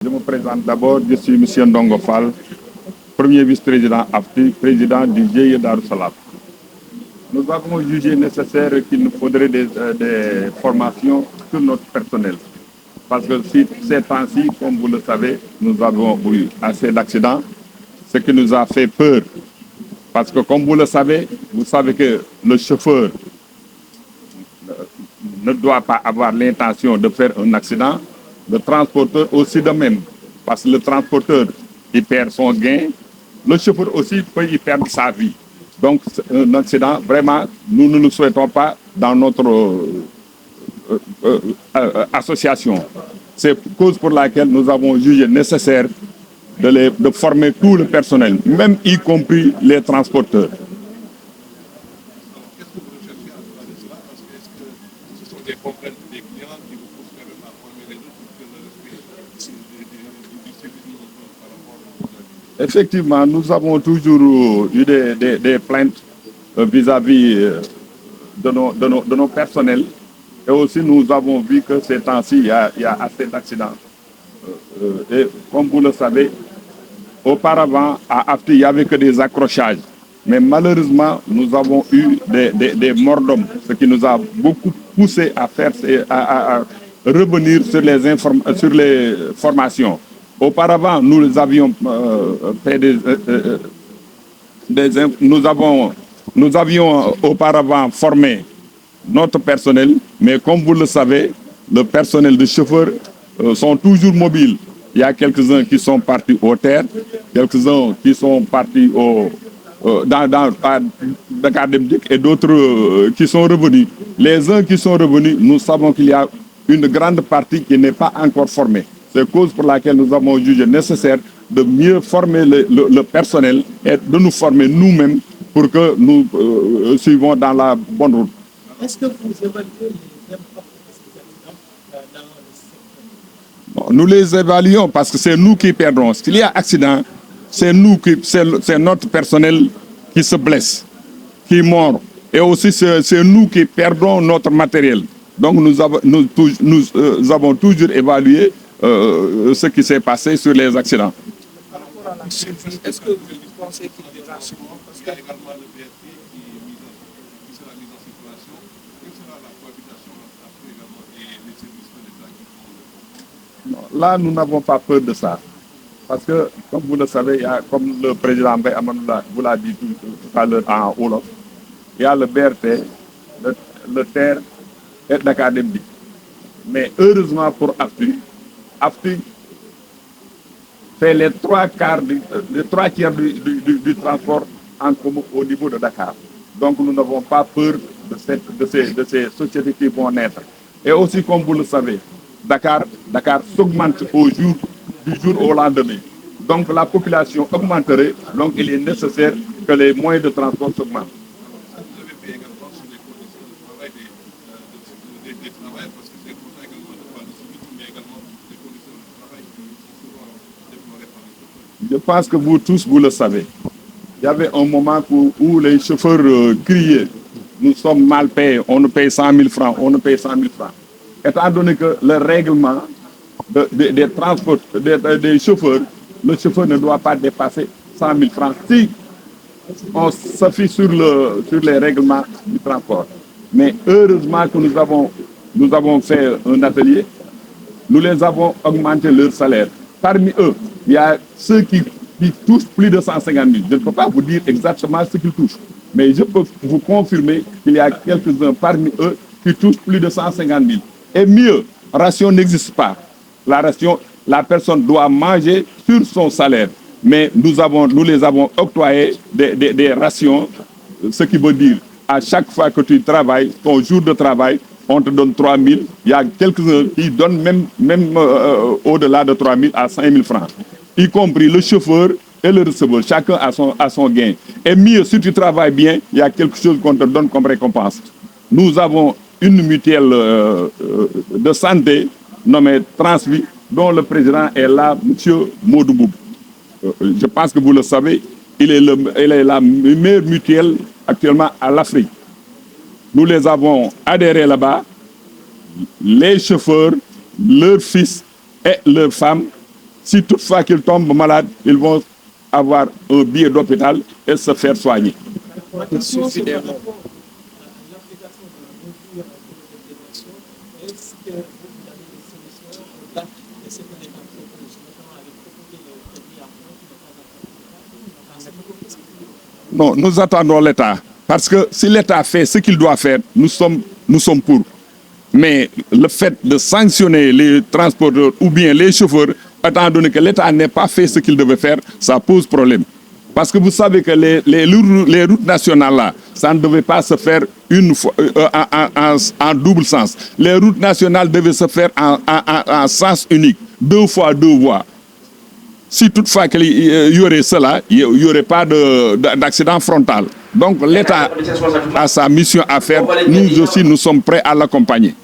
Je me présente d'abord, je suis M. Ndongo Fall, premier vice-président AFTI, président du GIE Darussalam. Nous avons jugé nécessaire qu'il nous faudrait des formations sur notre personnel. Parce que si ces temps-ci, comme vous le savez, nous avons eu assez d'accidents, ce qui nous a fait peur. Parce que comme vous le savez, vous savez que le chauffeur ne doit pas avoir l'intention de faire un accident, le transporteur aussi de même. Parce que le transporteur, il perd son gain, le chauffeur aussi peut y perdre sa vie. Donc, un accident, vraiment, nous ne le souhaitons pas dans notre association. C'est cause pour laquelle nous avons jugé nécessaire de former tout le personnel, même y compris les transporteurs. Des contraintes des clients qui vous poussent quand même à former les autres pour que le respect du service par rapport à... Effectivement, nous avons toujours eu des plaintes vis-à-vis de nos personnels. Et aussi, nous avons vu que ces temps-ci, il y a assez d'accidents. Et comme vous le savez, auparavant, à AFTI, il n'y avait que des accrochages. Mais malheureusement, nous avons eu des morts d'hommes, ce qui nous a beaucoup poussé à faire, à revenir sur les formations. Auparavant, nous avions fait nous avions auparavant formé notre personnel, mais comme vous le savez, le personnel de chauffeurs sont toujours mobiles. Il y a quelques-uns qui sont partis aux terres, quelques-uns qui sont partis à Dakar Dem Dikk et d'autres qui sont revenus. Les uns qui sont revenus, nous savons qu'il y a une grande partie qui n'est pas encore formée. C'est la cause pour laquelle nous avons jugé nécessaire de mieux former le personnel et de nous former nous-mêmes pour que nous suivons dans la bonne route. Est-ce que vous évaluez les impacts de ces accidents dans le secteur? Nous les évaluons parce que c'est nous qui perdons. S'il y a accident, c'est notre personnel qui se blesse, qui mord. Et aussi, c'est nous qui perdons notre matériel. Donc, nous avons toujours évalué ce qui s'est passé sur les accidents. Par rapport à la surface, est-ce que vous pensez qu'il y a des renseignements parce qu'il y a également le BRT qui sera mis en circulation? Quelle sera la cohabitation entre également les services de l'État qui font le... Là, nous n'avons pas peur de ça. Parce que, comme vous le savez, comme le président Mbaye Amadou vous l'a dit tout à l'heure en Wolof, il y a le BRT, le TER et Dakar Dem Dikk. Mais heureusement pour AFTI, AFTI fait les trois tiers du transport en commun au niveau de Dakar. Donc nous n'avons pas peur de ces sociétés qui vont naître. Et aussi, comme vous le savez, Dakar s'augmente du jour au lendemain. Donc la population augmenterait, donc il est nécessaire que les moyens de transport s'augmentent. Vous avez fait également sur les conditions de travail des travailleurs, parce que c'est pour ça également de parler de ce mais également des conditions de travail qui sont souvent déplorées par les chauffeurs. Je pense que vous tous, vous le savez. Il y avait un moment où les chauffeurs criaient, nous sommes mal payés, on nous paye 100 000 francs, on nous paye 100 000 francs. Étant donné que le règlement des transports, des chauffeurs, le chauffeur ne doit pas dépasser 100 000 francs si on s'appuie sur les règlements du transport. Mais heureusement que nous avons fait un atelier, nous les avons augmenté leur salaire. Parmi eux, il y a ceux qui touchent plus de 150 000. Je ne peux pas vous dire exactement ce qu'ils touchent, mais je peux vous confirmer qu'il y a quelques-uns parmi eux qui touchent plus de 150 000. Et mieux, ration n'existe pas. La personne doit manger sur son salaire. Mais nous les avons octroyé des rations, ce qui veut dire à chaque fois que tu travailles, ton jour de travail, on te donne 3 000. Il y a quelques-uns qui donnent même au-delà de 3 000 à 5 000 francs, y compris le chauffeur et le receveur. Chacun a son gain. Et mieux, si tu travailles bien, il y a quelque chose qu'on te donne comme récompense. Nous avons une mutuelle de santé nommée Transvie, dont le président est là, M. Modouboub. Je pense que vous le savez, elle est la meilleure mutuelle actuellement à l'Afrique. Nous les avons adhérés là-bas, les chauffeurs, leurs fils et leurs femmes, Si toutefois qu'ils tombent malades, ils vont avoir un billet d'hôpital et se faire soigner. Ma question, c'est par rapport à l'application de la mesure de prévention. Est-ce que vous avez des solutions au-delà de ce que l'État propose, notamment avec proposer le crédit à points qui n'est pas encore dans cette contexte? Non, nous attendons l'État. Parce que si l'État fait ce qu'il doit faire, nous sommes pour. Mais le fait de sanctionner les transporteurs ou bien les chauffeurs, étant donné que l'État n'a pas fait ce qu'il devait faire, ça pose problème. Parce que vous savez que les routes nationales là, ça ne devait pas se faire une fois, en double sens. Les routes nationales devaient se faire en sens unique, 2 fois 2 voies. Si toutefois qu'il y aurait cela, il n'y aurait pas d'accident frontal. Donc l'État a sa mission à faire. Nous aussi, nous sommes prêts à l'accompagner.